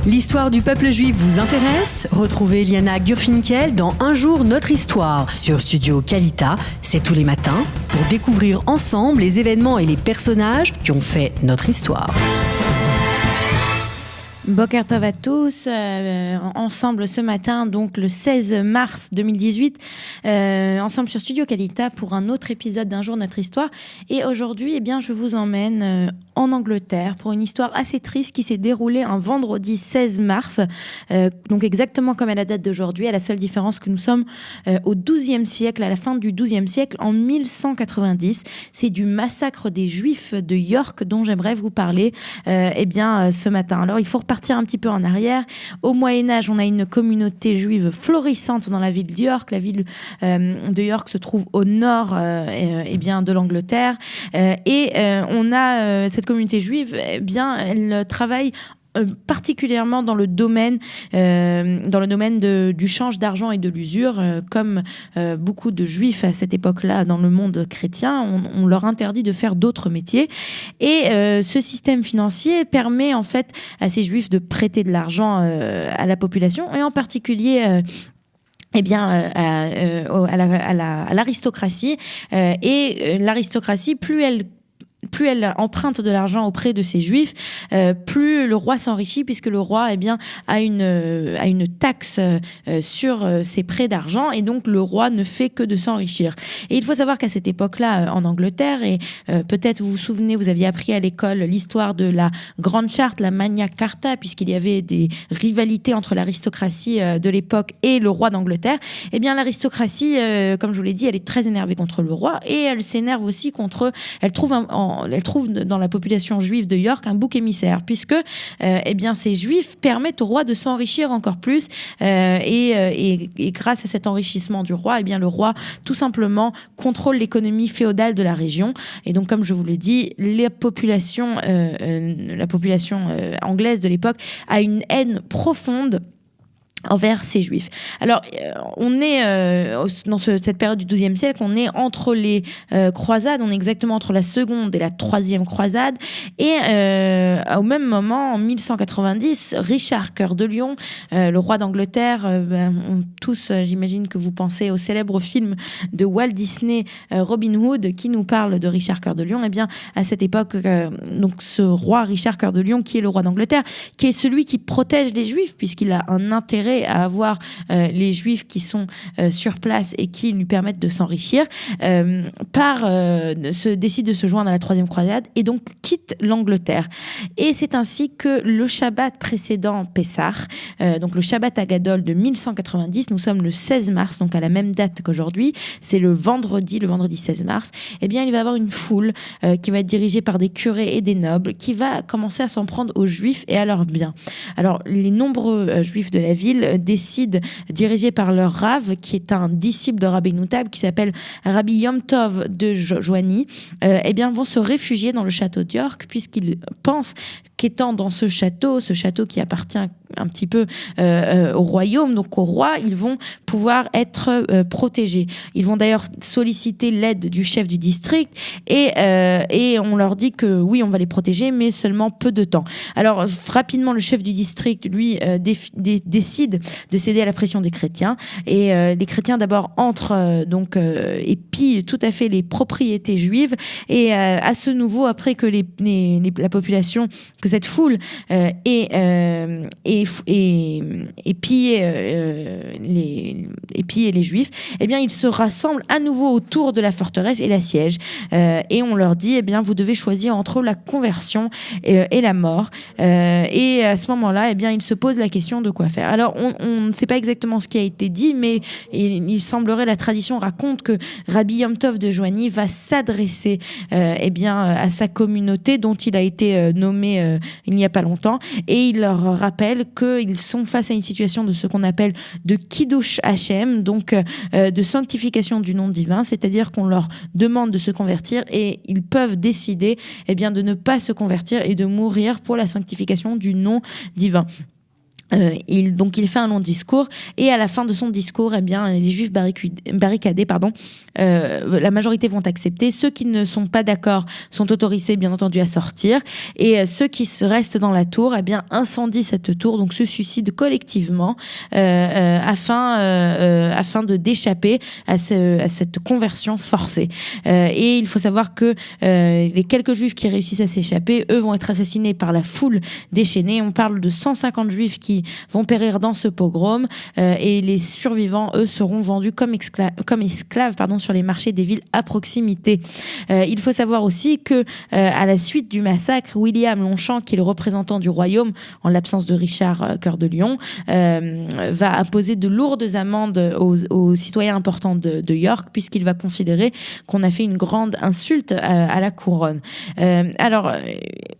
L'histoire du peuple juif vous intéresse? Retrouvez Liana Gurfinkel dans Un jour notre histoire sur Studio Kalita. C'est tous les matins pour découvrir ensemble les événements et les personnages qui ont fait notre histoire. Boker Tov à tous, ensemble ce matin, donc le 16 mars 2018, ensemble sur Studio Kalita pour un autre épisode d'Un jour notre histoire. Et aujourd'hui, eh bien, je vous emmène en Angleterre pour une histoire assez triste qui s'est déroulée un vendredi 16 mars, donc exactement comme à la date d'aujourd'hui, à la seule différence que nous sommes au XIIe siècle, à la fin du XIIe siècle, en 1190. C'est du massacre des Juifs de York dont j'aimerais vous parler ce matin. Alors, il faut repartir un petit peu en arrière. Au Moyen-Âge, on a une communauté juive florissante dans la ville de York. La ville de York se trouve au nord de l'Angleterre. On a cette communauté juive, elle travaille particulièrement dans le domaine du change d'argent et de l'usure, comme beaucoup de juifs à cette époque-là dans le monde chrétien, on leur interdit de faire d'autres métiers. Et ce système financier permet en fait à ces juifs de prêter de l'argent à la population, et en particulier à l'aristocratie. L'aristocratie, plus elle emprunte de l'argent auprès de ces juifs, plus le roi s'enrichit, puisque le roi a une taxe sur ses prêts d'argent, et donc le roi ne fait que de s'enrichir. Et il faut savoir qu'à cette époque-là, en Angleterre, et peut-être vous vous souvenez, vous aviez appris à l'école l'histoire de la Grande Charte, la Magna Carta, puisqu'il y avait des rivalités entre l'aristocratie de l'époque et le roi d'Angleterre. Eh bien, l'aristocratie, comme je vous l'ai dit, elle est très énervée contre le roi, et elle s'énerve aussi contre... Elle trouve dans la population juive de York un bouc émissaire, puisque ces juifs permettent au roi de s'enrichir encore plus, et grâce à cet enrichissement du roi, le roi tout simplement contrôle l'économie féodale de la région. Et donc, comme je vous l'ai dit, la population anglaise de l'époque a une haine profonde envers ces juifs. Alors, on est dans cette période du XIIe siècle, on est entre les croisades, on est exactement entre la seconde et la troisième croisade, et au même moment, en 1190, Richard Cœur de Lion, le roi d'Angleterre, tous, j'imagine que vous pensez au célèbre film de Walt Disney, Robin Hood, qui nous parle de Richard Cœur de Lion. Eh bien, à cette époque, donc ce roi Richard Cœur de Lion, qui est le roi d'Angleterre, qui est celui qui protège les juifs, puisqu'il a un intérêt à avoir les juifs qui sont sur place et qui lui permettent de s'enrichir, décide de se joindre à la troisième croisade et donc quitte l'Angleterre. Et c'est ainsi que le Shabbat précédent Pessah, donc le Shabbat Agadol de 1190, nous sommes le 16 mars, donc à la même date qu'aujourd'hui, c'est le vendredi 16 mars, il va y avoir une foule qui va être dirigée par des curés et des nobles, qui va commencer à s'en prendre aux juifs et à leurs biens. Alors, les nombreux juifs de la ville décident, dirigés par leur Rav, qui est un disciple de Rabbi Tab, qui s'appelle Rabbi Yom Tov de Joigny, vont se réfugier dans le château de York, puisqu'ils pensent qu'étant dans ce château qui appartient un petit peu au royaume, donc au roi, ils vont pouvoir être protégés. Ils vont d'ailleurs solliciter l'aide du chef du district, et on leur dit que oui, on va les protéger, mais seulement peu de temps. Alors rapidement, le chef du district, lui, décide de céder à la pression des chrétiens, et les chrétiens d'abord entrent et pillent tout à fait les propriétés juives, et à ce nouveau, après que la population, que cette foule ait pillé les juifs, ils se rassemblent à nouveau autour de la forteresse et la siègent, et on leur dit vous devez choisir entre la conversion et la mort, et à ce moment-là ils se posent la question de quoi faire. Alors on ne sait pas exactement ce qui a été dit, mais il semblerait, la tradition raconte que Rabbi Yom Tov de Joigny va s'adresser à sa communauté, dont il a été nommé il n'y a pas longtemps, et il leur rappelle qu'ils sont face à une situation de ce qu'on appelle de Kiddush Hashem, donc de sanctification du nom divin, c'est-à-dire qu'on leur demande de se convertir, et ils peuvent décider de ne pas se convertir et de mourir pour la sanctification du nom divin. Il fait un long discours et à la fin de son discours, eh bien, les Juifs barricadés, la majorité vont accepter. Ceux qui ne sont pas d'accord sont autorisés, bien entendu, à sortir. Et ceux qui restent dans la tour, eh bien, incendient cette tour, donc se suicident collectivement afin d'échapper à cette conversion forcée. Et il faut savoir que les quelques Juifs qui réussissent à s'échapper, eux, vont être assassinés par la foule déchaînée. On parle de 150 Juifs qui vont périr dans ce pogrom et les survivants, eux, seront vendus comme esclaves sur les marchés des villes à proximité. Il faut savoir aussi que à la suite du massacre, William Longchamp, qui est le représentant du royaume en l'absence de Richard Cœur de Lion, va imposer de lourdes amendes aux citoyens importants de York, puisqu'il va considérer qu'on a fait une grande insulte à la couronne.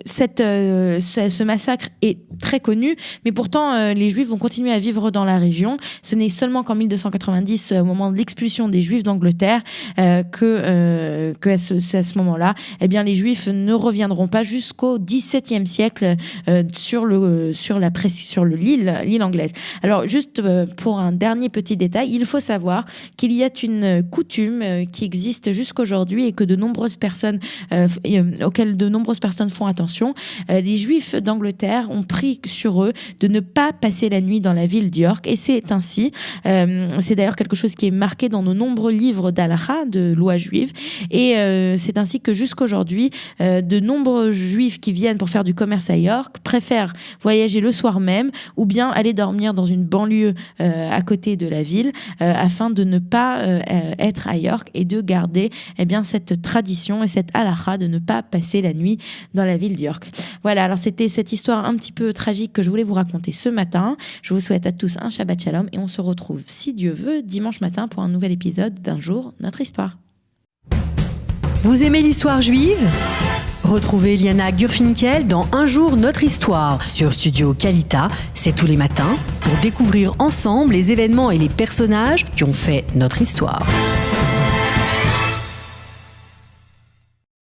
Ce massacre est très connu, mais pourtant les Juifs vont continuer à vivre dans la région. Ce n'est seulement qu'en 1290, au moment de l'expulsion des Juifs d'Angleterre, que à ce moment-là, eh bien, les Juifs ne reviendront pas jusqu'au XVIIe siècle sur l'île anglaise. Alors, juste pour un dernier petit détail, il faut savoir qu'il y a une coutume qui existe jusqu'aujourd'hui et que auxquelles de nombreuses personnes font attention. Les Juifs d'Angleterre ont pris sur eux de ne pas passer la nuit dans la ville d'York, et c'est ainsi, c'est d'ailleurs quelque chose qui est marqué dans nos nombreux livres d'Halakha, de loi juive, et c'est ainsi que jusqu'aujourd'hui, de nombreux Juifs qui viennent pour faire du commerce à York préfèrent voyager le soir même ou bien aller dormir dans une banlieue à côté de la ville afin de ne pas être à York et de garder cette tradition et cette halakha de ne pas passer la nuit dans la ville d'York. Voilà, alors c'était cette histoire un petit peu tragique que je voulais vous raconter ce matin. Je vous souhaite à tous un Shabbat Shalom et on se retrouve, si Dieu veut, dimanche matin pour un nouvel épisode d'Un jour, notre histoire. Vous aimez l'histoire juive ? Retrouvez Liana Gurfinkel dans Un jour, notre histoire sur Studio Kalita. C'est tous les matins pour découvrir ensemble les événements et les personnages qui ont fait notre histoire.